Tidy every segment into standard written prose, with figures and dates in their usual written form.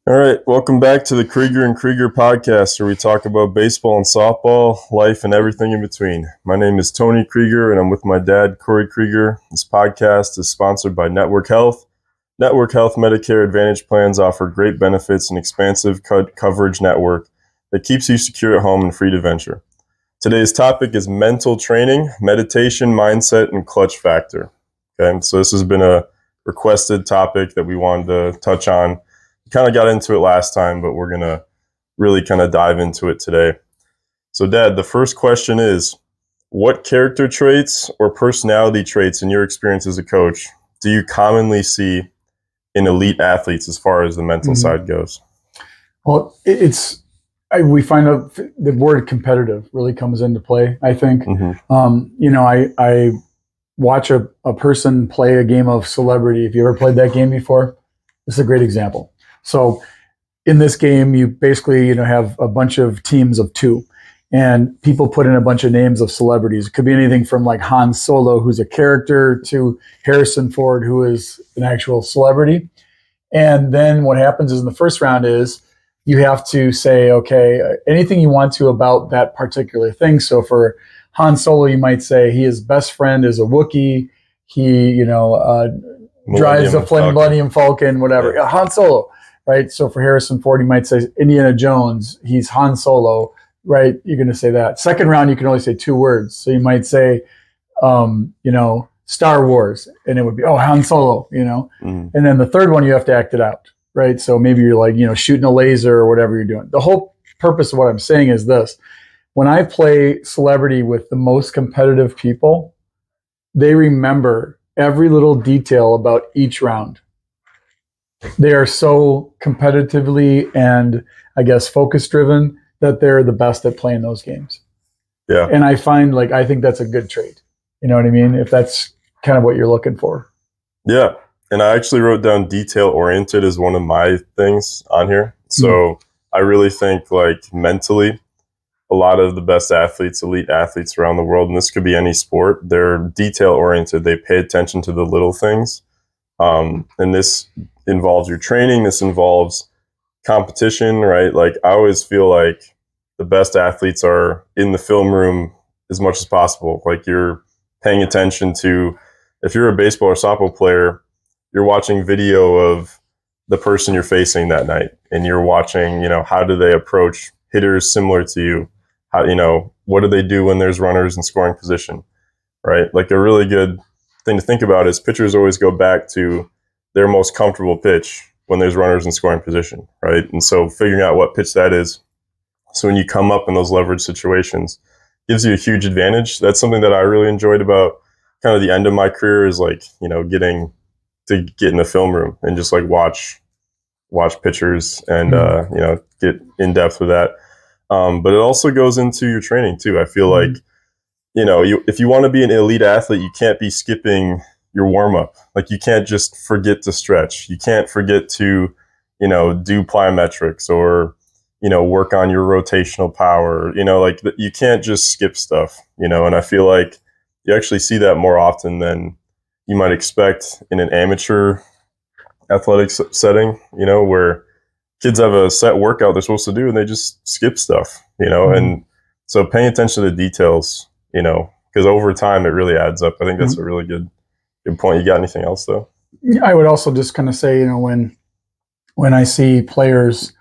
All right, welcome back to the Krueger and Krueger podcast, where we talk about baseball and softball, life, and everything in between. My name is Tony Krueger, and I'm with my dad, Corey Krueger. This podcast is sponsored by Network Health. Network Health Medicare Advantage plans offer great benefits and expansive coverage network that keeps you secure at home and free to venture. Today's topic is mental training, meditation, mindset, and clutch factor. Okay, so this has been a requested topic that we wanted to touch on. Kind of got into it last time, but we're going to really kind of dive into it today. So, Dad, the first question is, what character traits or personality traits in your experience as a coach do you commonly see in elite athletes as far as the mental side goes? Well, we find out the word competitive really comes into play, I think. I watch a person play a game of Celebrity. If you ever played that game before, this is a great example. So in this game, you basically, have a bunch of teams of two, and people put in a bunch of names of celebrities. It could be anything from like Han Solo, who's a character, to Harrison Ford, who is an actual celebrity. And then what happens is in the first round is you have to say, okay, anything you want to about that particular thing. So for Han Solo, you might say his best friend is a Wookiee. He, drives the Millennium Falcon, whatever. Yeah. Han Solo. Right. So for Harrison Ford, you might say Indiana Jones, he's Han Solo, right? You're going to say that. Second round, you can only say two words. So you might say, Star Wars, and it would be, Han Solo, And then the third one, you have to act it out, right? So maybe you're like, shooting a laser or whatever you're doing. The whole purpose of what I'm saying is this. When I play Celebrity with the most competitive people, they remember every little detail about each round. They are so competitively and I guess focus driven that they're the best at playing those games. Yeah. And I think that's a good trait. You know what I mean? If that's kind of what you're looking for. Yeah. And I actually wrote down detail oriented as one of my things on here. So I really think like mentally, a lot of the best athletes, elite athletes around the world, and this could be any sport, they're detail oriented. They pay attention to the little things. And this involves your training. This involves competition, right? Like I always feel like the best athletes are in the film room as much as possible. Like you're paying attention to, if you're a baseball or softball player, you're watching video of the person you're facing that night. And you're watching, how do they approach hitters similar to you? How, what do they do when there's runners in scoring position, right? Like a really good thing to think about is pitchers always go back to their most comfortable pitch when there's runners in scoring position, right? And so figuring out what pitch that is, so when you come up in those leverage situations, gives you a huge advantage. That's something that I really enjoyed about kind of the end of my career is like, getting to get in the film room and just like watch pitchers and, get in depth with that. But it also goes into your training too. I feel like, if you want to be an elite athlete, you can't be skipping your warm up. Like you can't just forget to stretch. You can't forget to, do plyometrics or, work on your rotational power. Like you can't just skip stuff, and I feel like you actually see that more often than you might expect in an amateur athletics setting, where kids have a set workout they're supposed to do and they just skip stuff, and so paying attention to the details, because over time it really adds up. I think that's a really good point. You got anything else though? I would also just kind of say, when I see players,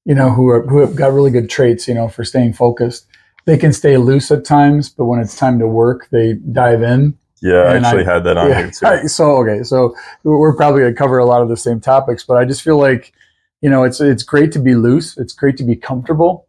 who have got really good traits, for staying focused, they can stay loose at times, but when it's time to work, they dive in. Yeah, I actually had that on here too. So we're probably going to cover a lot of the same topics, but I just feel like, it's great to be loose. It's great to be comfortable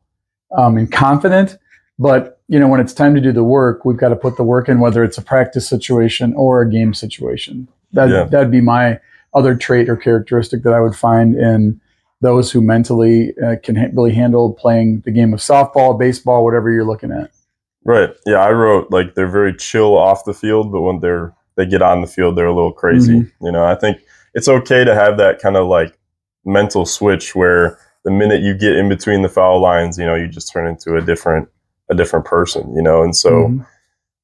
and confident. But, when it's time to do the work, we've got to put the work in, whether it's a practice situation or a game situation. That'd be my other trait or characteristic that I would find in those who mentally can really handle playing the game of softball, baseball, whatever you're looking at. Right. Yeah, I wrote like they're very chill off the field, but when they get on the field, they're a little crazy. I think it's okay to have that kind of like mental switch where the minute you get in between the foul lines, you just turn into a different person, and so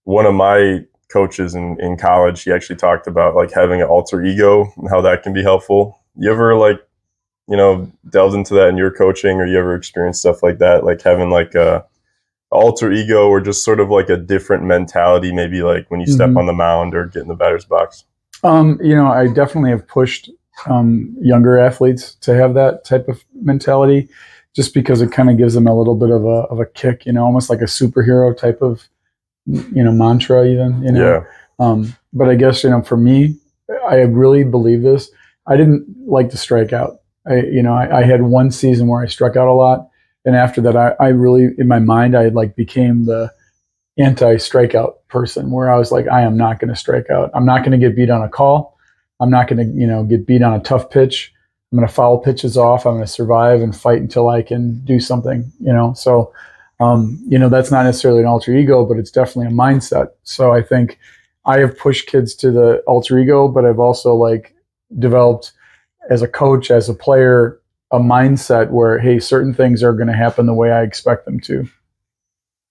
one of my coaches in college, he actually talked about like having an alter ego and how that can be helpful. You ever like, delved into that in your coaching, or you ever experienced stuff like that, like having like a alter ego or just sort of like a different mentality, maybe like when you step on the mound or get in the batter's box? I definitely have pushed younger athletes to have that type of mentality, just because it kind of gives them a little bit of a kick, almost like a superhero type of, mantra even, Yeah. But I guess, for me, I really believe this. I didn't like to strike out. I had one season where I struck out a lot. And after that, I really, in my mind, I like became the anti-strikeout person, where I was like, I am not going to strike out. I'm not going to get beat on a call. I'm not going to, get beat on a tough pitch. I'm going to foul pitches off. I'm going to survive and fight until I can do something, So, that's not necessarily an alter ego, but it's definitely a mindset. So I think I have pushed kids to the alter ego, but I've also like developed as a coach, as a player, a mindset where, hey, certain things are going to happen the way I expect them to.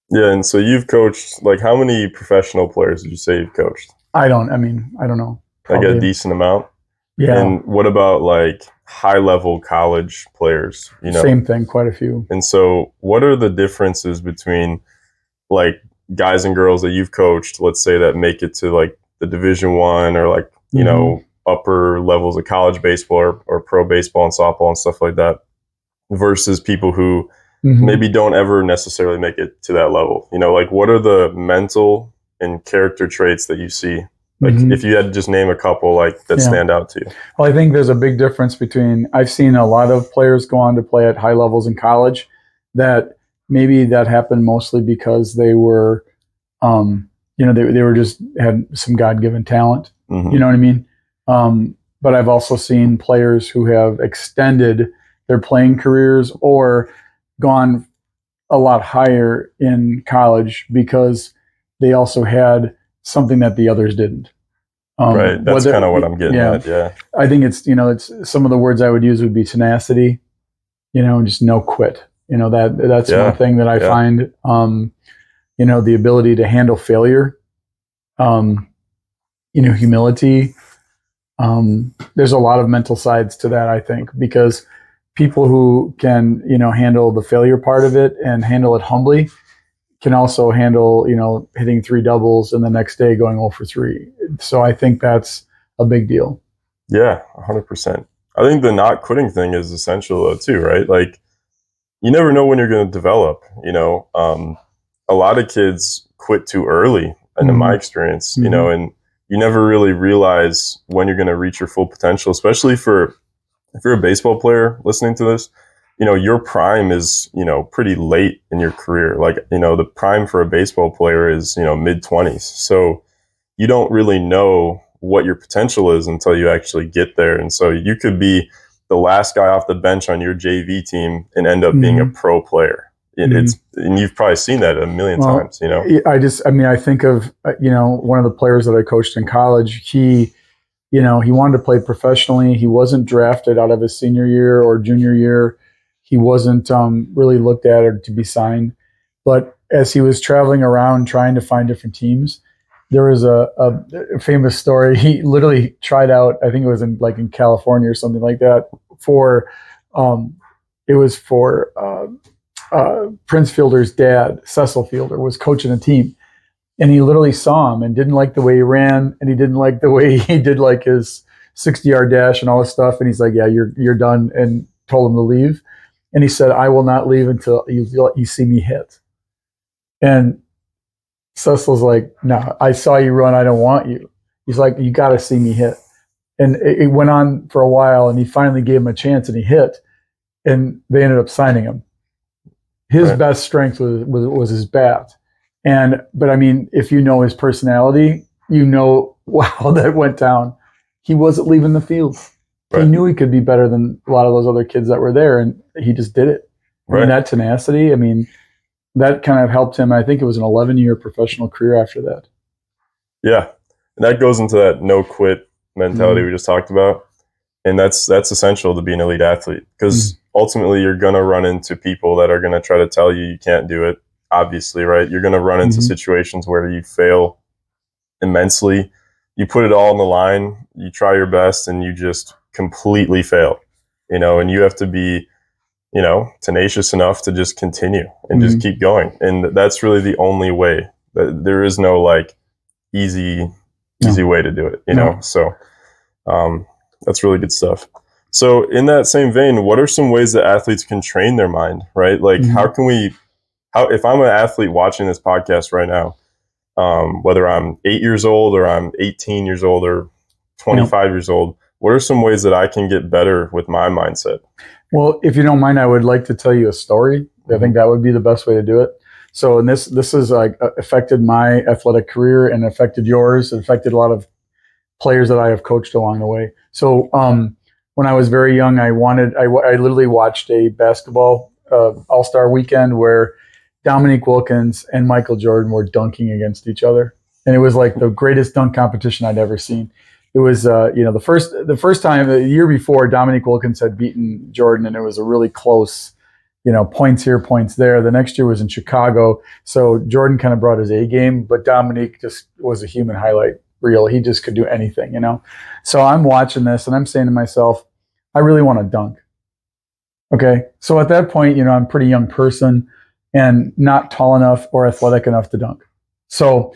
Yeah, and so you've coached, like, how many professional players did you say you've coached? I don't know. Like Probably. a decent amount? Yeah. And what about like high-level college players? Same thing, quite a few. And so what are the differences between like guys and girls that you've coached, let's say, that make it to like the Division I or like, upper levels of college baseball or pro baseball and softball and stuff like that, versus people who maybe don't ever necessarily make it to that level? Like, what are the mental and character traits that you see? Like, if you had to just name a couple, like, that stand out to you. Well, I think there's a big difference between, I've seen a lot of players go on to play at high levels in college that maybe that happened mostly because they were, they were just had some God-given talent. You know what I mean? But I've also seen players who have extended their playing careers or gone a lot higher in college because they also had something that the others didn't. Right. That's kind of what I'm getting at. Yeah. I think it's some of the words I would use would be tenacity, just no quit. That's one thing that I find, the ability to handle failure, humility. There's a lot of mental sides to that, I think, because people who can, handle the failure part of it and handle it humbly can also handle, hitting 3 doubles and the next day going 0 for 3. So I think that's a big deal. Yeah, 100%. I think the not quitting thing is essential though too, right? Like, you never know when you're going to develop, a lot of kids quit too early, and in my experience, and you never really realize when you're going to reach your full potential, especially if you're a baseball player listening to this. Your prime is, pretty late in your career. Like, the prime for a baseball player is, mid-20s. So you don't really know what your potential is until you actually get there. And so you could be the last guy off the bench on your JV team and end up being a pro player. And you've probably seen that a million times, I think of, one of the players that I coached in college. He wanted to play professionally. He wasn't drafted out of his senior year or junior year. He wasn't really looked at or to be signed. But as he was traveling around trying to find different teams, there was a famous story. He literally tried out, I think it was in California or something like that, for Prince Fielder's dad. Cecil Fielder was coaching a team. And he literally saw him and didn't like the way he ran, and he didn't like the way he did like his 60-yard dash and all this stuff. And he's like, yeah, you're done, and told him to leave. And he said, I will not leave until you see me hit. And Cecil's like, no, I saw you run. I don't want you. He's like, you got to see me hit. And it went on for a while, and he finally gave him a chance, and he hit. And they ended up signing him. His best strength was his bat. But I mean, if you know his personality, wow, that went down. He wasn't leaving the field. Right. He knew he could be better than a lot of those other kids that were there, and he just did it. Right. And that tenacity, that kind of helped him. I think it was an 11-year professional career after that. Yeah. And that goes into that no quit mentality we just talked about. And that's essential to be an elite athlete, because ultimately you're going to run into people that are going to try to tell you can't do it. Obviously, right? You're going to run into situations where you fail immensely. You put it all on the line, you try your best, and you just completely fail. and you have to be, tenacious enough to just continue and just keep going. And that's really the only way. There is no like easy way to do it, So that's really good stuff. So in that same vein, what are some ways that athletes can train their mind, right? Like if I'm an athlete watching this podcast right now, whether I'm 8 years old or I'm 18 years old or 25 years old, what are some ways that I can get better with my mindset? Well, if you don't mind, I would like to tell you a story. I think that would be the best way to do it. So, and this is like affected my athletic career and affected yours. It affected a lot of players that I have coached along the way. So, when I was very young, I literally watched a basketball all-star weekend where Dominique Wilkins and Michael Jordan were dunking against each other, and it was like the greatest dunk competition I'd ever seen. It was, the first time, the year before, Dominique Wilkins had beaten Jordan, and it was a really close, points here, points there. The next year was in Chicago, so Jordan kind of brought his A game, but Dominique just was a human highlight reel. He just could do anything, So I'm watching this, and I'm saying to myself, I really want to dunk. Okay, so at that point, I'm a pretty young person and not tall enough or athletic enough to dunk. So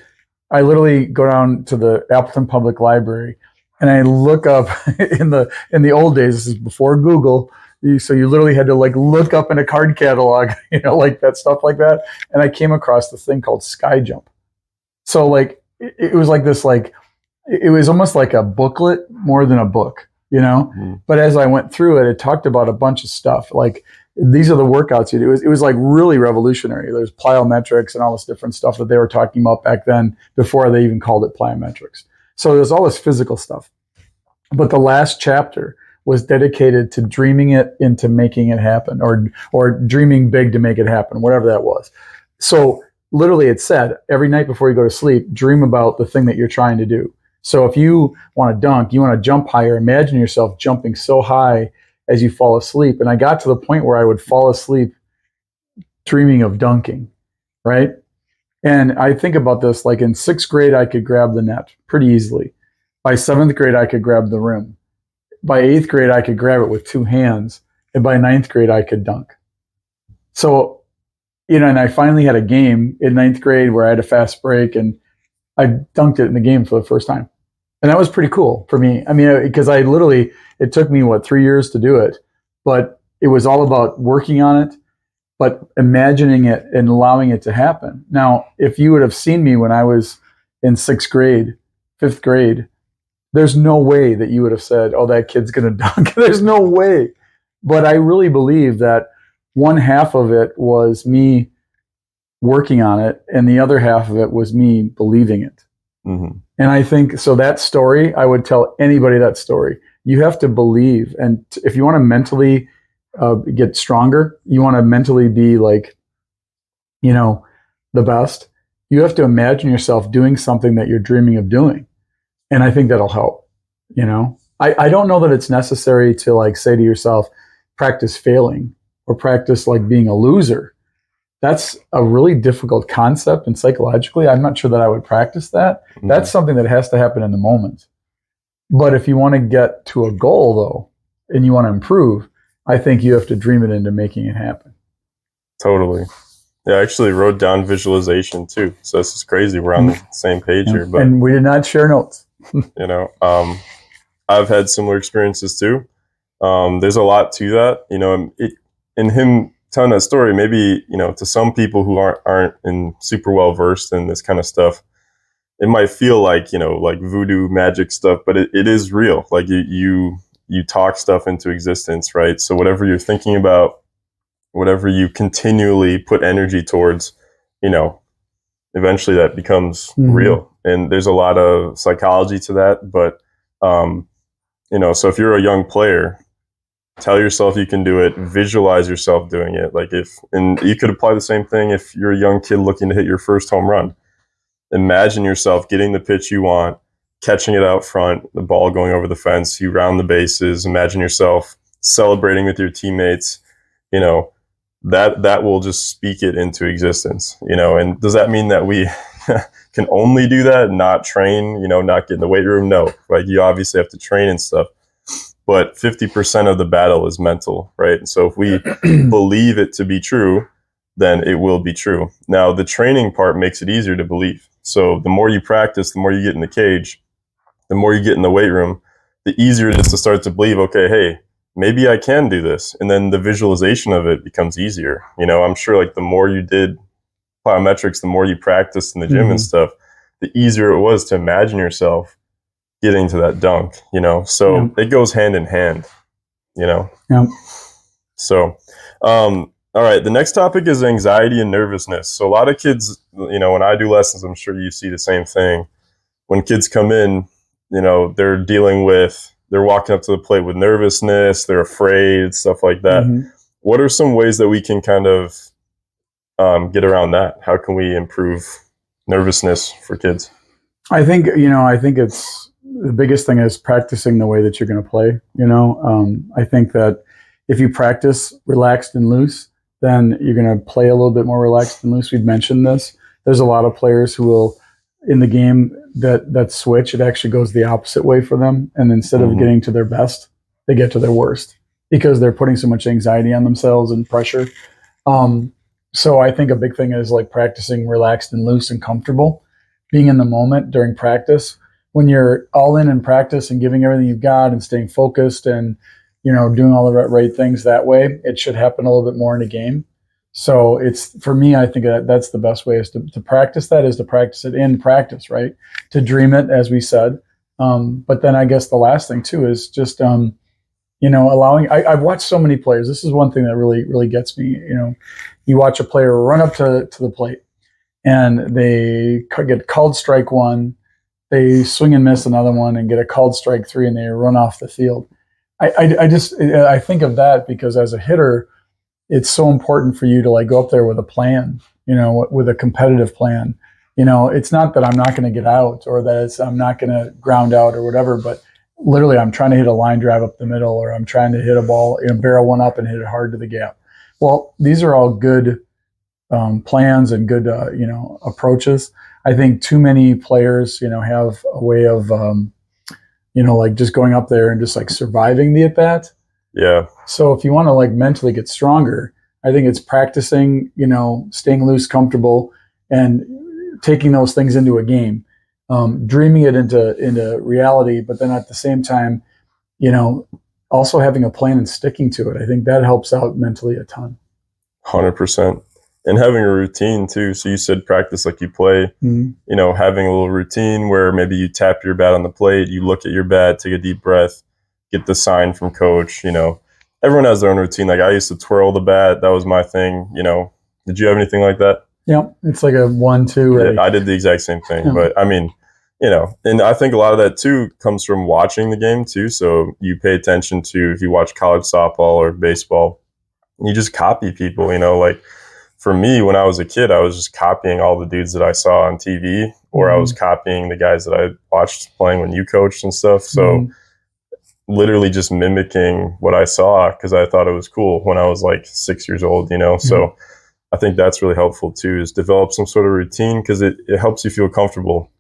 I literally go down to the Appleton Public Library and I look up in the old days, this is before Google, so you literally had to like look up in a card catalog, like that stuff like that. And I came across this thing called Sky Jump. So like it was like this, like it was almost like a booklet more than a book, But as I went through it, it talked about a bunch of stuff like, these are the workouts you do. It was like really revolutionary. There's plyometrics and all this different stuff that they were talking about back then before they even called it plyometrics. So there's all this physical stuff. But the last chapter was dedicated to dreaming it into making it happen, or dreaming big to make it happen, whatever that was. So literally it said, every night before you go to sleep, dream about the thing that you're trying to do. So if you want to dunk, you want to jump higher, imagine yourself jumping so high as you fall asleep. And I got to the point where I would fall asleep dreaming of dunking, right? And I think about this, like in 6th grade, I could grab the net pretty easily. By 7th grade, I could grab the rim. By 8th grade, I could grab it with 2 hands. And by 9th grade, I could dunk. So, and I finally had a game in 9th grade where I had a fast break and I dunked it in the game for the first time. And that was pretty cool for me. I mean, because it took me, 3 years to do it, but it was all about working on it, but imagining it and allowing it to happen. Now, if you would have seen me when I was in 6th grade, 5th grade, there's no way that you would have said, oh, that kid's going to dunk. There's no way. But I really believe that one half of it was me working on it, and the other half of it was me believing it. Mm-hmm. And I think, so that story, I would tell anybody that story. You have to believe. And if you want to mentally get stronger, you want to mentally be like, the best, you have to imagine yourself doing something that you're dreaming of doing. And I think that'll help, I don't know that it's necessary to like say to yourself, practice failing or practice like being a loser. That's a really difficult concept, and psychologically, I'm not sure that I would practice that. Mm-hmm. That's something that has to happen in the moment. But if you want to get to a goal, though, and you want to improve, I think you have to dream it into making it happen. Totally. Yeah, I actually wrote down visualization too. So this is crazy. We're on the same page here. But, and we did not share notes. I've had similar experiences too. There's a lot to that. In him telling that story, maybe, to some people who aren't in super well versed in this kind of stuff, it might feel like, like voodoo magic stuff, but it is real. Like you talk stuff into existence, right? So whatever you're thinking about, whatever you continually put energy towards, eventually that becomes real. And there's a lot of psychology to that, but, so if you're a young player, tell yourself you can do it, visualize yourself doing it. And you could apply the same thing if you're a young kid looking to hit your first home run. Imagine yourself getting the pitch you want, catching it out front, the ball going over the fence, you round the bases. Imagine yourself celebrating with your teammates. That will just speak it into existence. And does that mean that we can only do that and not train, not get in the weight room? No, like you obviously have to train and stuff. but 50% of the battle is mental, right? And so if we believe it to be true, then it will be true. Now, the training part makes it easier to believe. So the more you practice, the more you get in the cage, the more you get in the weight room, the easier it is to start to believe, okay, hey, maybe I can do this. And then the visualization of it becomes easier. You know, I'm sure like the more you did plyometrics, the more you practiced in the gym and stuff, the easier it was to imagine yourself getting to that dunk, you know? So it goes hand in hand, you know? Yeah. So, all right, the next topic is anxiety and nervousness. So a lot of kids, you know, when I do lessons, I'm sure you see the same thing. When kids come in, you know, they're walking up to the plate with nervousness, they're afraid, stuff like that. What are some ways that we can kind of get around that? How can we improve nervousness for kids? I think it's the biggest thing is practicing the way that you're going to play. You know, I think that if you practice relaxed and loose, then you're going to play a little bit more relaxed and loose. We've mentioned this. There's a lot of players who will, in the game, that switch, it actually goes the opposite way for them. And instead of getting to their best, they get to their worst because they're putting so much anxiety on themselves and pressure. So I think a big thing is like practicing relaxed and loose and comfortable, being in the moment during practice. When you're all in practice and giving everything you've got and staying focused and, you know, doing all the right things that way, it should happen a little bit more in a game. So it's, for me, I think that's the best way is to practice that, is to practice it in practice, right? To dream it, as we said. But then I guess the last thing too is just, you know, allowing, I've watched so many players. This is one thing that really gets me. You know, you watch a player run up to the plate and they get called strike one, they swing and miss another one and get a called strike three and they run off the field. I think of that because as a hitter, it's so important for you to like go up there with a plan, you know, with a competitive plan. You know, it's not that I'm not going to get out or that I'm not going to ground out or whatever, but literally I'm trying to hit a line drive up the middle, or I'm trying to hit a ball, you know, barrel one up and hit it hard to the gap. Well, these are all good plans and good, you know, approaches. I think too many players, you know, have a way of, you know, like just going up there and just like surviving the at bat. Yeah. So if you want to like mentally get stronger, I think it's practicing, you know, staying loose, comfortable, and taking those things into a game, dreaming it into reality. But then at the same time, you know, also having a plan and sticking to it. I think that helps out mentally a ton. 100%. And having a routine too. So you said practice like you play, you know, having a little routine where maybe you tap your bat on the plate, you look at your bat, take a deep breath, get the sign from coach. You know, everyone has their own routine. Like I used to twirl the bat. That was my thing. You know, did you have anything like that? Yeah. It's like a 1-2. Right? Yeah, I did the exact same thing, but I mean, you know, and I think a lot of that too comes from watching the game too. So you pay attention to, if you watch college softball or baseball, you just copy people, you know, like for me, when I was a kid, I was just copying all the dudes that I saw on TV, or I was copying the guys that I watched playing when you coached and stuff. So literally just mimicking what I saw because I thought it was cool when I was like 6 years old, you know? So I think that's really helpful too, is develop some sort of routine because it helps you feel comfortable,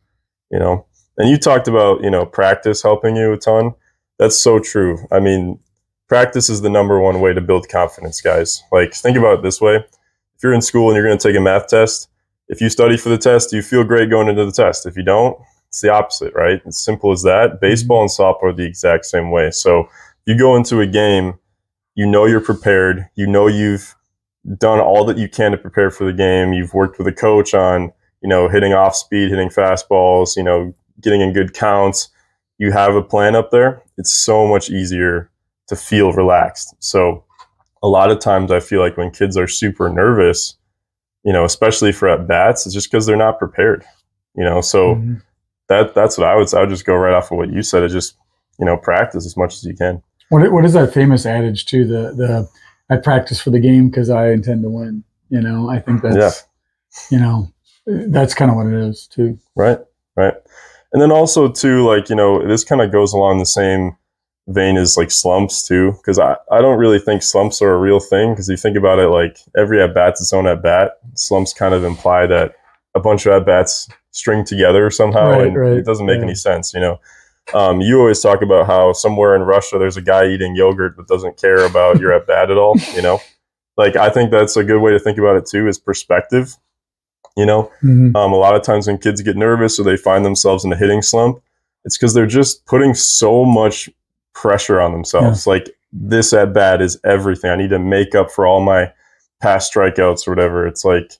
you know? And you talked about, you know, practice helping you a ton. That's so true. I mean, practice is the number one way to build confidence, guys. Like, think about it this way. If you're in school and you're going to take a math test, if you study for the test, you feel great going into the test. If you don't, it's the opposite, right? It's simple as that. Baseball and softball are the exact same way. So you go into a game, you know you're prepared. You know you've done all that you can to prepare for the game. You've worked with a coach on, you know, hitting off speed, hitting fastballs, you know, getting in good counts. You have a plan up there. It's so much easier to feel relaxed. So a lot of times I feel like when kids are super nervous, you know, especially for at bats, it's just because they're not prepared, you know? So that's what I would just go right off of what you said. Is just, you know, practice as much as you can. What is that famous adage too? The I practice for the game because I intend to win. You know, I think that's, you know, that's kind of what it is too. Right. And then also too, like, you know, this kind of goes along the same vein as like slumps too, because I don't really think slumps are a real thing, because you think about it, like every at bat's its own at bat. Slumps kind of imply that a bunch of at bats string together somehow, and it doesn't make any sense, you know. You always talk about how somewhere in Russia there's a guy eating yogurt that doesn't care about your at bat at all. Like I think that's a good way to think about it too, is perspective. A lot of times when kids get nervous or they find themselves in a hitting slump, it's because they're just putting so much pressure on themselves. Like this at bat is everything. I need to make up for all my past strikeouts or whatever. It's like,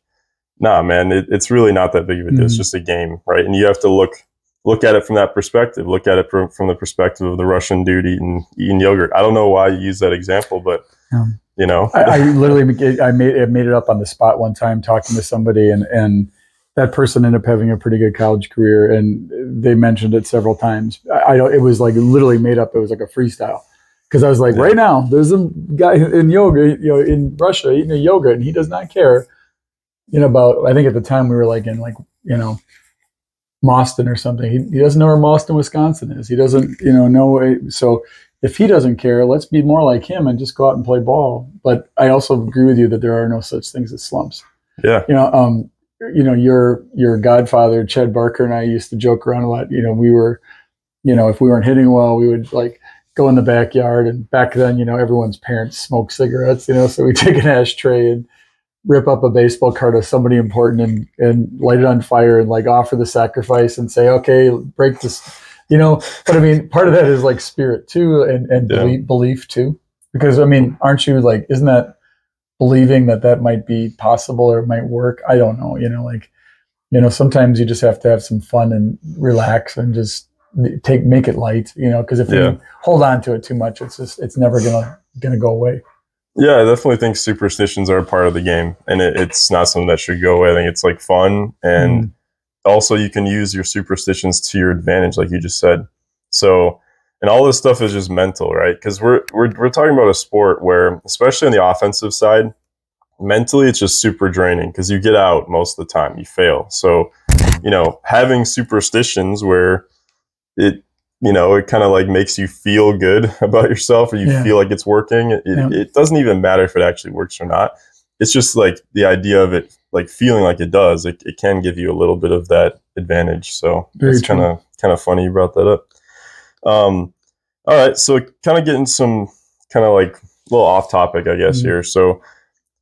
nah, man, it's really not that big of a deal. It's just a game, right? And you have to look at it from that perspective. Look at it from the perspective of the Russian dude eating yogurt. I don't know why you use that example, but I literally I made it up on the spot one time talking to somebody, and that person ended up having a pretty good college career, and they mentioned it several times. It was like literally made up. It was like a freestyle, because I was like, right now there's a guy in yoga, in Russia eating a yogurt, and he does not care. About, I think at the time we were like in Mauston or something. He doesn't know where Mauston, Wisconsin is. He doesn't know. So if he doesn't care, let's be more like him and just go out and play ball. But I also agree with you that there are no such things as slumps. Yeah. Your godfather, Chad Barker, and I used to joke around a lot. We were, if we weren't hitting well, we would like go in the backyard. And back then, everyone's parents smoked cigarettes, so we take an ashtray and rip up a baseball card of somebody important and light it on fire and like offer the sacrifice and say, okay, break this, but I mean, part of that is like spirit too, and belief too, because I mean, aren't you like, isn't that believing that might be possible or it might work? I don't know, sometimes you just have to have some fun and relax and just make it light, because if you hold on to it too much, it's never gonna go away. Yeah, I definitely think superstitions are a part of the game, and it's not something that should go away. I think it's like fun, and also you can use your superstitions to your advantage, like you just said. So, and all this stuff is just mental, right? Because we're talking about a sport where, especially on the offensive side, mentally it's just super draining because you get out most of the time, you fail. So, having superstitions where it kind of like makes you feel good about yourself, or you feel like it's working. It doesn't even matter if it actually works or not. It's just like the idea of it, like feeling like it does. It can give you a little bit of that advantage. So it's kind of funny you brought that up. All right, so kind of getting some kind of like a little off topic, I guess here. So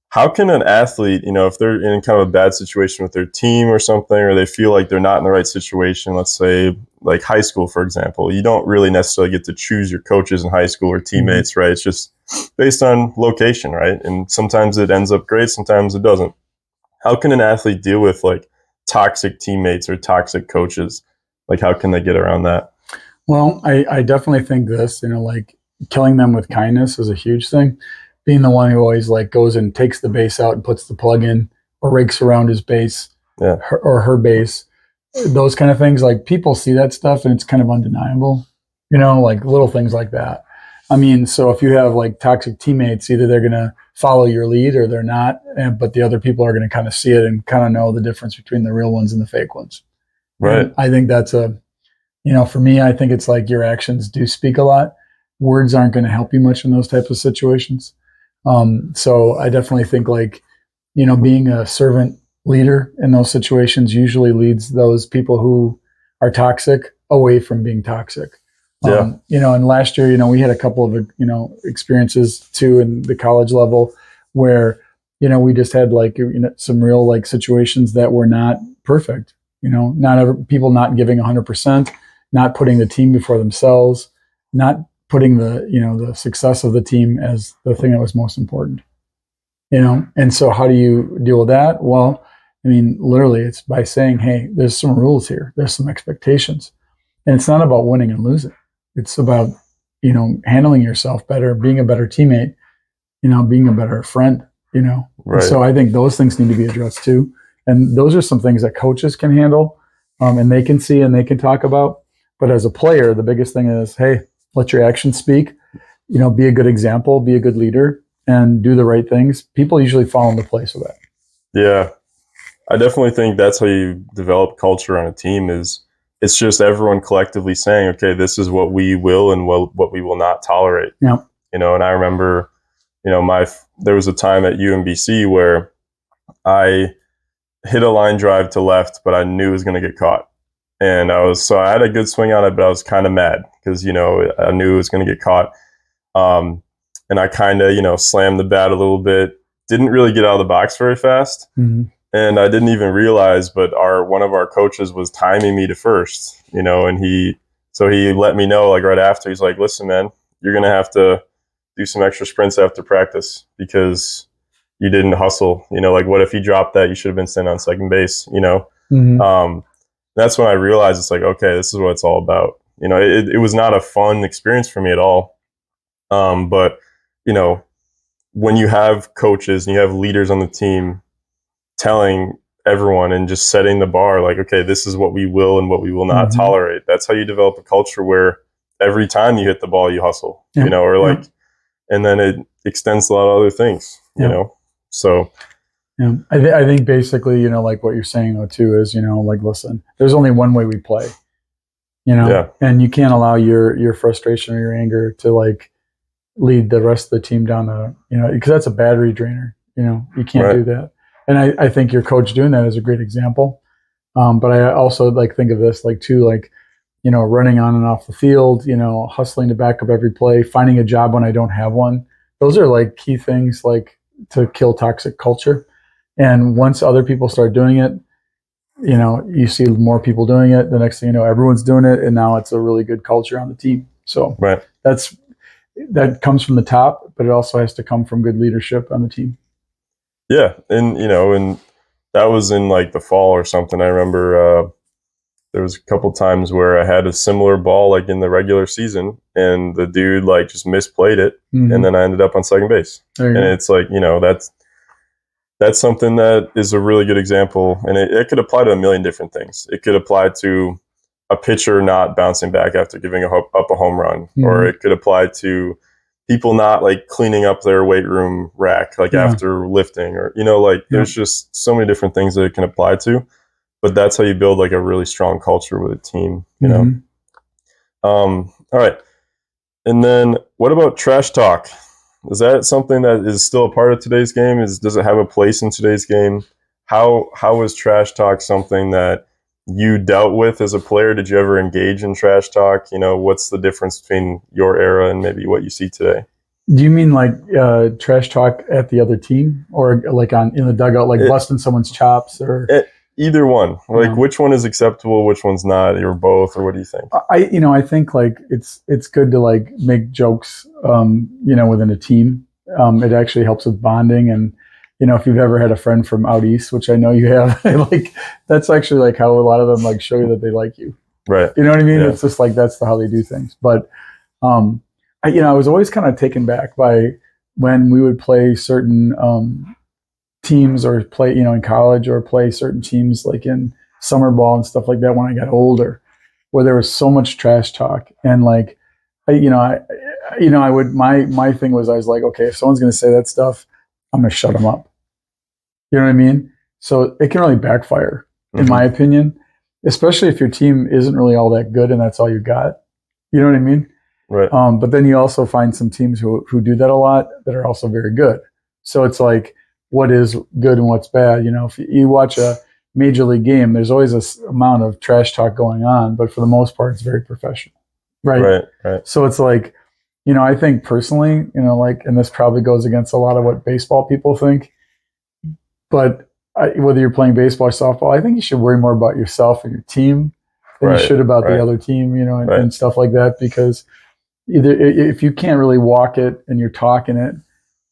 how can an athlete, if they're in kind of a bad situation with their team or something, or they feel like they're not in the right situation, let's say like high school, for example, you don't really necessarily get to choose your coaches in high school or teammates, right? It's just based on location, right? And sometimes it ends up great, sometimes it doesn't. How can an athlete deal with like toxic teammates or toxic coaches? Like how can they get around that? Well, I definitely think this, like killing them with kindness is a huge thing. Being the one who always like goes and takes the base out and puts the plug in or rakes around his base or her base, those kind of things. Like people see that stuff and it's kind of undeniable, like little things like that. I mean, so if you have like toxic teammates, either they're going to follow your lead or they're not, but the other people are going to kind of see it and kind of know the difference between the real ones and the fake ones. Right. And I think that's for me, I think it's like your actions do speak a lot. Words aren't going to help you much in those types of situations. So I definitely think like, being a servant leader in those situations usually leads those people who are toxic away from being toxic. And last year, we had a couple of, experiences too in the college level where, we just had like, some real like situations that were not perfect, people not giving 100%, not putting the team before themselves, not putting the success of the team as the thing that was most important, and so how do you deal with that? Well, I mean, literally it's by saying, hey, there's some rules here, there's some expectations, and it's not about winning and losing. It's about, handling yourself better, being a better teammate, being a better friend, Right. And so I think those things need to be addressed too. And those are some things that coaches can handle, and they can see and they can talk about. But as a player, the biggest thing is, hey, let your actions speak, be a good example, be a good leader, and do the right things. People usually fall into place with that. Yeah. I definitely think that's how you develop culture on a team is it's just everyone collectively saying, okay, this is what we will and what we will not tolerate. Yeah. And I remember, there was a time at UMBC where I hit a line drive to left, but I knew it was going to get caught. And I had a good swing on it, but I was kind of mad because, you know, I knew it was going to get caught. And I kind of, you know, slammed the bat a little bit. Didn't really get out of the box very fast. Mm-hmm. And I didn't even realize, but one of our coaches was timing me to first, you know, and he let me know, like, right after. He's like, listen, man, you're going to have to do some extra sprints after practice because you didn't hustle. You know, like, what if you dropped that? You should have been sitting on second base, you know? Mm-hmm. That's when I realized it's like, okay, this is what it's all about. You know, it was not a fun experience for me at all. But, you know, when you have coaches and you have leaders on the team telling everyone and just setting the bar, like, okay, this is what we will and what we will not tolerate. That's how you develop a culture where every time you hit the ball, you hustle, you know, or like, and then it extends to a lot of other things, you know? So, yeah, I think basically, you know, like what you're saying though too is, you know, like, listen, there's only one way we play, you know, and you can't allow your frustration or your anger to like lead the rest of the team down the, you know, because that's a battery drainer, you know, you can't do that. And I think your coach doing that is a great example. But I also like think of this like too, like, you know, running on and off the field, you know, hustling to back up every play, finding a job when I don't have one. Those are like key things like to kill toxic culture. And once other people start doing it, you know, you see more people doing it. The next thing you know, everyone's doing it. And now it's a really good culture on the team. So that comes from the top, but it also has to come from good leadership on the team. Yeah. And, you know, and that was in like the fall or something. I remember there was a couple times where I had a similar ball like in the regular season and the dude like just misplayed it. And then I ended up on second base. And it's like, you know, that's something that is a really good example. And it could apply to a million different things. It could apply to a pitcher not bouncing back after giving up a home run, or it could apply to people not like cleaning up their weight room rack, like after lifting, or, you know, like there's just so many different things that it can apply to, but that's how you build like a really strong culture with a team, you know? All right. And then what about trash talk? Is that something that is still a part of today's game? Does it have a place in today's game? How is trash talk something that you dealt with as a player? Did you ever engage in trash talk? You know, what's the difference between your era and maybe what you see today? Do you mean like trash talk at the other team, or like in the dugout, like busting someone's chops, or either one? Like, which one is acceptable, which one's not, or both, or what do you think? I think like it's good to like make jokes, you know, within a team. It actually helps with bonding, and you know, if you've ever had a friend from out east, which I know you have, like that's actually like how a lot of them like show you that they like you. Right. You know what I mean? Yeah. It's just like that's how they do things. But I was always kind of taken back by when we would play certain teams or play, you know, in college, or play certain teams like in summer ball and stuff like that when I got older, where there was so much trash talk. And like, my thing was, I was like, okay, if someone's going to say that stuff, I'm going to shut them up. You know what I mean? So it can really backfire, in my opinion, especially if your team isn't really all that good and that's all you got. You know what I mean? Right. But then you also find some teams who do that a lot that are also very good. So it's like, what is good and what's bad? You know, if you watch a major league game, there's always this amount of trash talk going on, but for the most part, it's very professional. Right. So it's like, you know, I think personally, you know, like, and this probably goes against a lot of what baseball people think, but whether you're playing baseball or softball, I think you should worry more about yourself and your team than you should about the other team, you know, and stuff like that. Because either if you can't really walk it and you're talking it,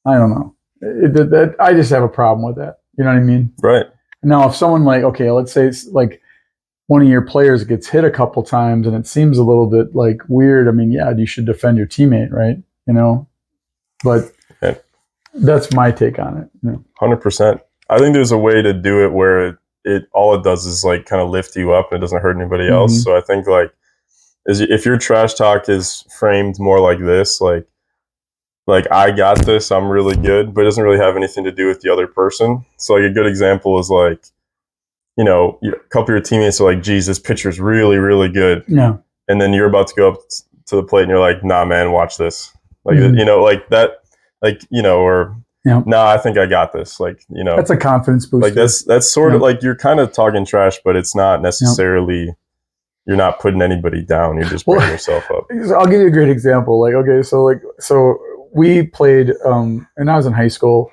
I don't know. I just have a problem with that. You know what I mean? Right. Now, if someone like, okay, let's say it's like one of your players gets hit a couple times and it seems a little bit like weird. I mean, yeah, you should defend your teammate, right? You know, but that's my take on it. You know? 100%. I think there's a way to do it where it all it does is like kind of lift you up and it doesn't hurt anybody else. So I think like if your trash talk is framed more like this, like I got this, I'm really good, but it doesn't really have anything to do with the other person. So like a good example is like, you know, a couple of your teammates are like, geez, this pitcher's really, really good. Yeah. And then you're about to go up to the plate and you're like, nah, man, watch this. Like, you know, like that, like, you know, or nah, I think I got this. Like, you know, that's a confidence booster. Like that's sort of like you're kind of talking trash, but it's not necessarily you're not putting anybody down. You're just bringing yourself up. I'll give you a great example. So we played, and I was in high school.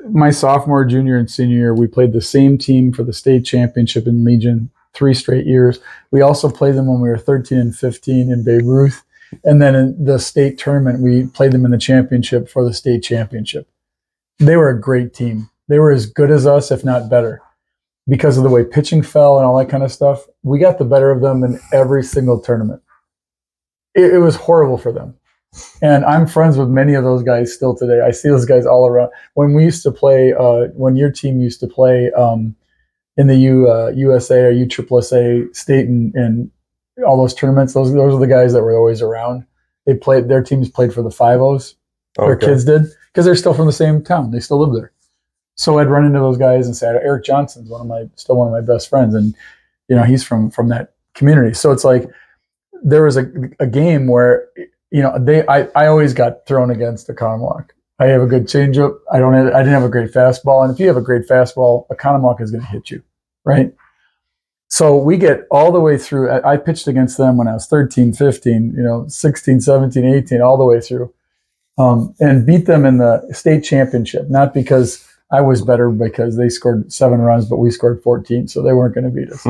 My sophomore, junior, and senior year, we played the same team for the state championship in Legion 3 straight years. We also played them when we were 13 and 15 in Babe Ruth. And then in the state tournament, we played them in the championship for the state championship. They were a great team. They were as good as us, if not better. Because of the way pitching fell and all that kind of stuff, we got the better of them in every single tournament. It was horrible for them. And I'm friends with many of those guys still today. I see those guys all around. When we used to play, when your team used to play in the USA or USSSA state and all those tournaments, those are the guys that were always around. Their teams played for the 5-0s. Their kids did, because they're still from the same town. They still live there. So I'd run into those guys and say, Eric Johnson's still one of my best friends, and he's from that community. So it's like there was a game where I always got thrown against the Economowoc. I have a good changeup. I didn't have a great fastball, and if you have a great fastball, a Economowoc is going to hit you, right? So we get all the way through. I pitched against them when I was 13, 15, 16, 17, 18, all the way through, and beat them in the state championship. Not because I was better, because they scored 7 runs, but we scored 14, so they weren't going to beat us.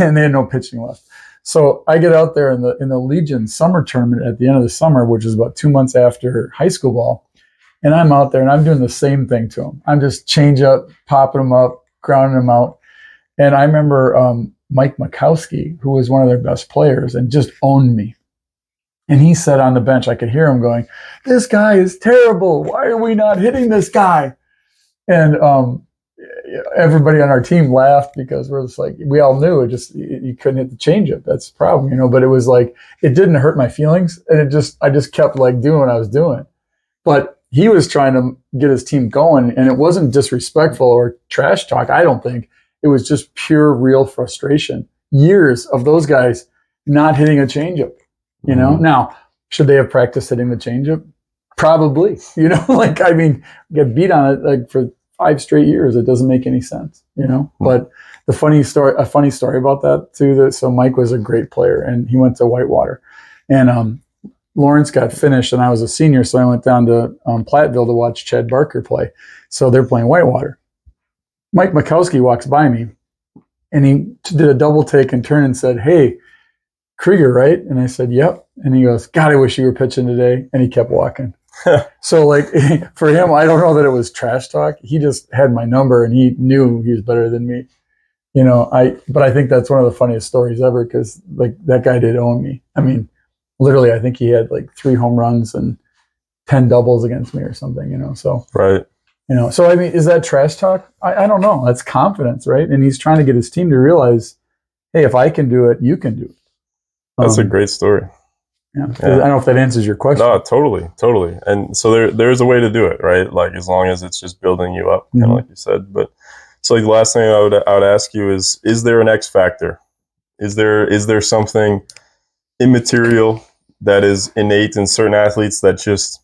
And they had no pitching left. So I get out there in the Legion summer tournament at the end of the summer, which is about 2 months after high school ball, and I'm out there and I'm doing the same thing to them. I'm just change up, popping them up, grounding them out. And I remember Mike Mikowski, who was one of their best players and just owned me. And he said on the bench, I could hear him going, "This guy is terrible. Why are we not hitting this guy?" And everybody on our team laughed, because we're just like, we all knew you couldn't hit the changeup. That's the problem, But it was like, it didn't hurt my feelings, and I just kept like doing what I was doing. But he was trying to get his team going, and it wasn't disrespectful or trash talk. I don't think it was just pure, real frustration. Years of those guys not hitting a changeup. Now, should they have practiced hitting the changeup? Probably, get beat on it like for 5 straight years. It doesn't make any sense, But a funny story about that too. So Mike was a great player, and he went to Whitewater, and Lawrence got finished, and I was a senior, so I went down to Platteville to watch Chad Barker play. So they're playing Whitewater. Mike Mikowski walks by me, and he did a double take and turn and said, "Hey, Krueger, right?" And I said, "Yep." And he goes, "God, I wish you were pitching today." And he kept walking. So like for him, I don't know that it was trash talk. He just had my number, and he knew he was better than me. But I think that's one of the funniest stories ever, because like that guy did own me. I mean, literally, I think he had like 3 home runs and 10 doubles against me or something, So right. So I mean, is that trash talk? I don't know. That's confidence, right? And he's trying to get his team to realize, hey, if I can do it, you can do it. That's a great story. Yeah. I don't know if that answers your question. No, totally. And so there's a way to do it, right? Like, as long as it's just building you up, kind of like you said. But so like the last thing I would ask you is there an X factor? Is there something immaterial that is innate in certain athletes that just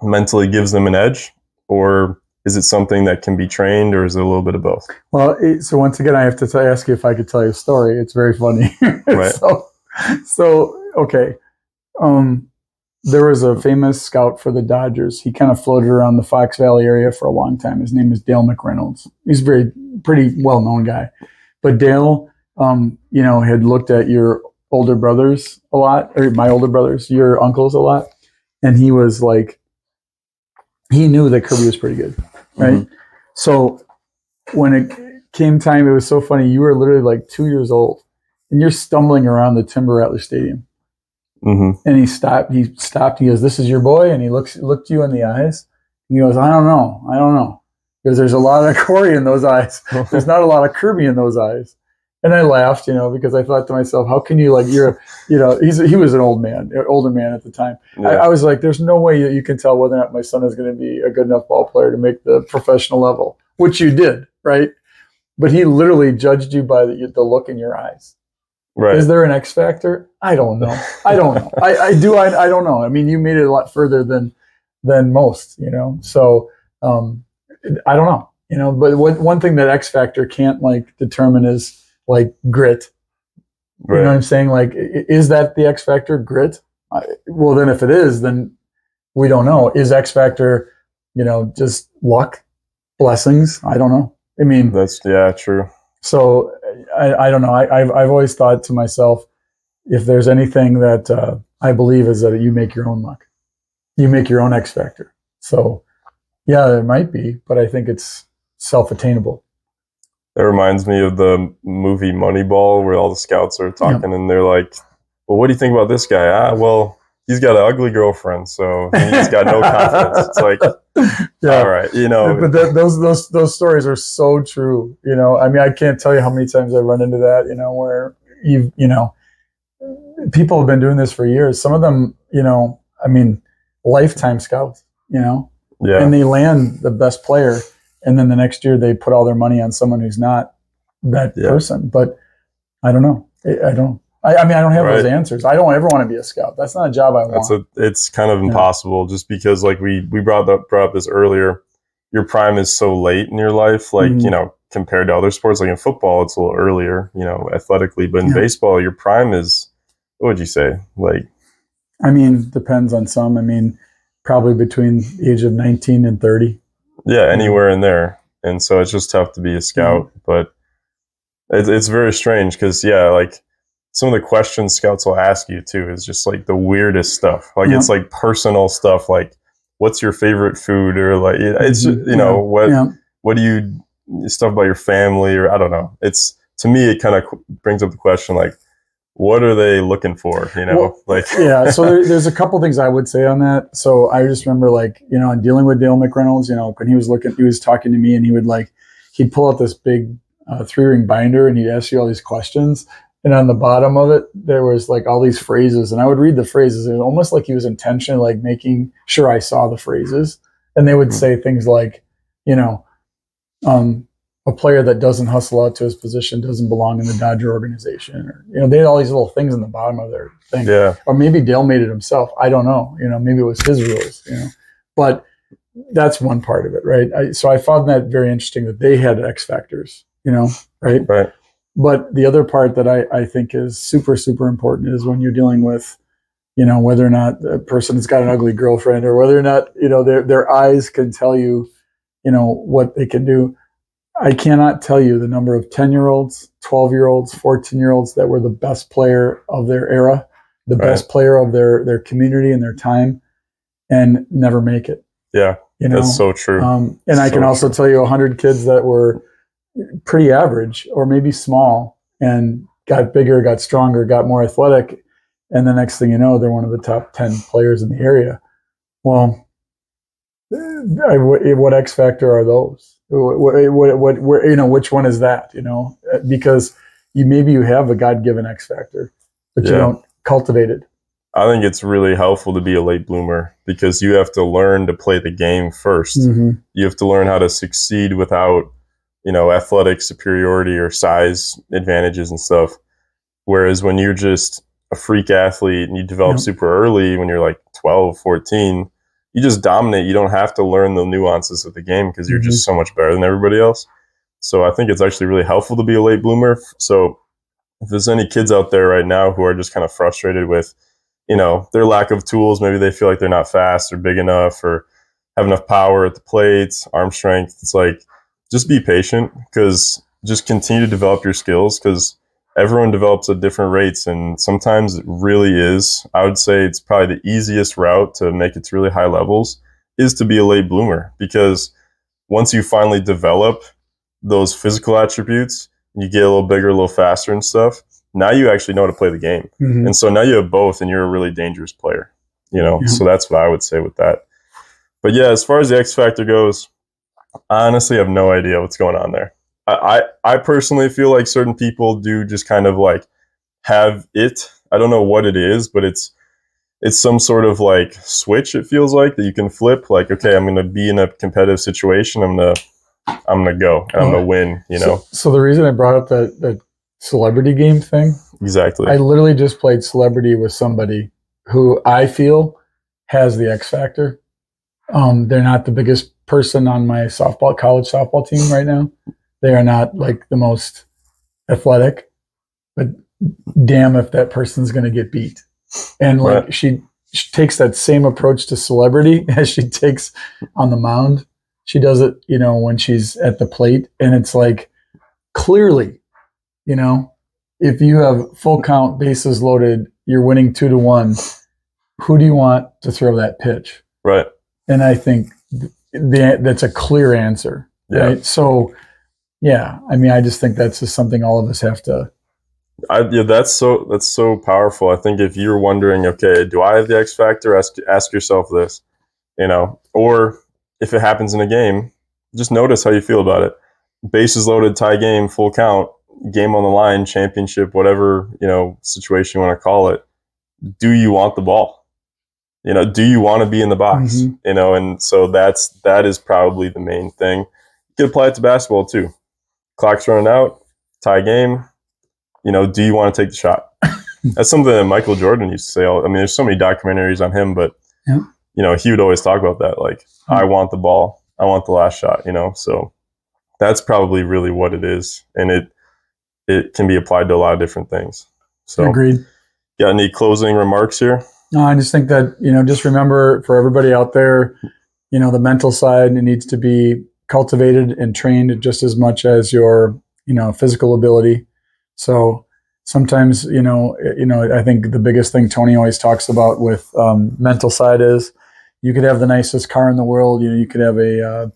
mentally gives them an edge? Or is it something that can be trained, or is it a little bit of both? Well, so once again, I have to ask you if I could tell you a story. It's very funny. Right. So okay. There was a famous scout for the Dodgers. He kind of floated around the Fox Valley area for a long time. His name is Dale McReynolds. He's a pretty well-known guy. But Dale, had looked at your older brothers a lot, or my older brothers, your uncles a lot. And he was like, he knew that Kirby was pretty good, right? Mm-hmm. So when it came time, it was so funny. You were literally like 2 years old, and you're stumbling around the Timber Rattler Stadium. Mm-hmm. And he stopped. He goes, "This is your boy?" And he looked you in the eyes. He goes, I don't know. Because there's a lot of Corey in those eyes. There's not a lot of Kirby in those eyes. And I laughed, because I thought to myself, how can you, he was an older man at the time. Yeah. I was like, there's no way that you can tell whether or not my son is going to be a good enough ball player to make the professional level, which you did, right? But he literally judged you by the look in your eyes. Right. Is there an X factor? I don't know. I don't know. I mean, you made it a lot further than most, So I don't know, But one thing that X factor can't determine is grit. You know what I'm saying? Like, is that the X factor? Grit? Well, then if it is, then we don't know. Is X factor, just luck, blessings? I don't know. I mean, that's true. So I don't know. I've always thought to myself, if there's anything that I believe is that you make your own luck, you make your own X factor. So yeah, there might be, but I think it's self-attainable. That reminds me of the movie Moneyball, where all the scouts are talking, and they're like, "Well, what do you think about this guy?" Well, he's got an ugly girlfriend, so he's got no confidence. It's like, all right, But those stories are so true. I mean, I can't tell you how many times I run into that. Where people have been doing this for years. Some of them, I mean, lifetime scouts. And they land the best player, and then the next year they put all their money on someone who's not that person. But I don't know. I don't. I mean, I don't have those answers. I don't ever want to be a scout. That's not a job I want. It's kind of impossible, just because, like we brought up this earlier. Your prime is so late in your life, like compared to other sports. Like in football, it's a little earlier, athletically. But in baseball, your prime is, what would you say? Like, I mean, depends on some. I mean, probably between the age of 19 and 30. Yeah, anywhere in there. And so it's just tough to be a scout. But it's very strange because, like, some of the questions scouts will ask you too is just like the weirdest stuff. Like it's like personal stuff, like what's your favorite food, or like it's what do you stuff about your family, or I don't know. It's, to me, it kind of brings up the question, like, what are they looking for? So there's a couple things I would say on that. So I just remember, like, in dealing with Dale McReynolds, when he was talking to me, and he'd pull out this big 3-ring binder, and he'd ask you all these questions. And on the bottom of it, there was like all these phrases, and I would read the phrases. It was almost like he was intentionally like making sure I saw the phrases. And they would say things like, a player that doesn't hustle out to his position doesn't belong in the Dodger organization, or they had all these little things in the bottom of their thing. Yeah. Or maybe Dale made it himself. I don't know. Maybe it was his rules. But that's one part of it, right? So I found that very interesting that they had X factors. Right. Right. But the other part that I think is super, super important is when you're dealing with, whether or not a person has got an ugly girlfriend, or whether or not, their eyes can tell you, what they can do. I cannot tell you the number of 10-year-olds, 12-year-olds, 14-year-olds that were the best player of their era, the best player of their community and their time, and never make it. Yeah, that's so true. And I can also tell you 100 kids that were pretty average, or maybe small, and got bigger, got stronger, got more athletic, and the next thing you know, they're one of the top 10 players in the area. Well, what X factor are those? Which one is that? Because maybe you have a God-given X factor, but you don't cultivate it. I think it's really helpful to be a late bloomer, because you have to learn to play the game first. You have to learn how to succeed without athletic superiority or size advantages and stuff. Whereas when you're just a freak athlete and you develop super early, when you're like 12, 14, you just dominate. You don't have to learn the nuances of the game, because you're just so much better than everybody else. So I think it's actually really helpful to be a late bloomer. So if there's any kids out there right now who are just kind of frustrated with, their lack of tools, maybe they feel like they're not fast or big enough or have enough power at the plates, arm strength, it's like, just be patient, because just continue to develop your skills, because everyone develops at different rates. And sometimes it really is, I would say it's probably the easiest route to make it to really high levels is to be a late bloomer, because once you finally develop those physical attributes, you get a little bigger, a little faster and stuff, now you actually know how to play the game. And so now you have both, and you're a really dangerous player, So that's what I would say with that. But yeah, as far as the X factor goes, I honestly have no idea what's going on there. I personally feel like certain people do just kind of like have it. I don't know what it is, but it's some sort of like switch, it feels like, that you can flip. Like, okay, I'm going to be in a competitive situation. I'm going to go and I'm going to win, So the reason I brought up that celebrity game thing. Exactly. I literally just played celebrity with somebody who I feel has the X factor. They're not the biggest person on my college softball team right now. They are not like the most athletic, but damn if that person's going to get beat. And like Right. she takes that same approach to celebrity as she takes on the mound. She does it, you know, when she's at the plate, and it's like clearly, you know, if you have full count, bases loaded, you're winning 2-1. Who do you want to throw that pitch? Right. And I think that's a clear answer. Yeah. Right. So, yeah, I mean, I just think that's just something all of us have to. Yeah, that's so powerful. I think if you're wondering, okay, do I have the X factor? Ask yourself this, you know, or if it happens in a game, just notice how you feel about it. Bases loaded, tie game, full count, game on the line, championship, whatever, you know, situation you want to call it. Do you want the ball? You know, do you want to be in the box? Mm-hmm. You know, and so that is probably the main thing. You can apply it to basketball too. Clock's running out, tie game. You know, do you want to take the shot? That's something that Michael Jordan used to say. I mean, there's so many documentaries on him, but Yeah. you know, he would always talk about that. Like, I want the ball, I want the last shot. You know, so that's probably really what it is, and it can be applied to a lot of different things. So, Agreed. Got any closing remarks here? No, I just think that, you know, just remember for everybody out there, you know, the mental side, it needs to be cultivated and trained just as much as your, you know, physical ability. So sometimes, you know, I think the biggest thing Tony always talks about with mental side is you could have the nicest car in the world. You know, you could have a,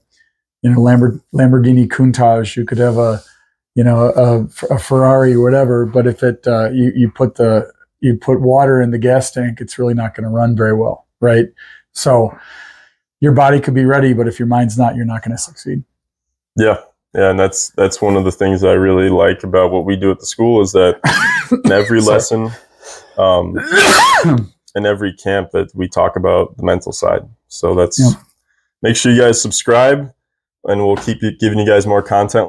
you know, Lamborghini Countach. You could have a, you know, a Ferrari or whatever. But if it, you put water in the gas tank, it's really not going to run very well, right? So your body could be ready, but if your mind's not, you're not going to succeed. Yeah. Yeah, and that's one of the things I really like about what we do at the school is that in every lesson, in every camp, that we talk about the mental side. So that's make sure you guys subscribe, and we'll keep giving you guys more content.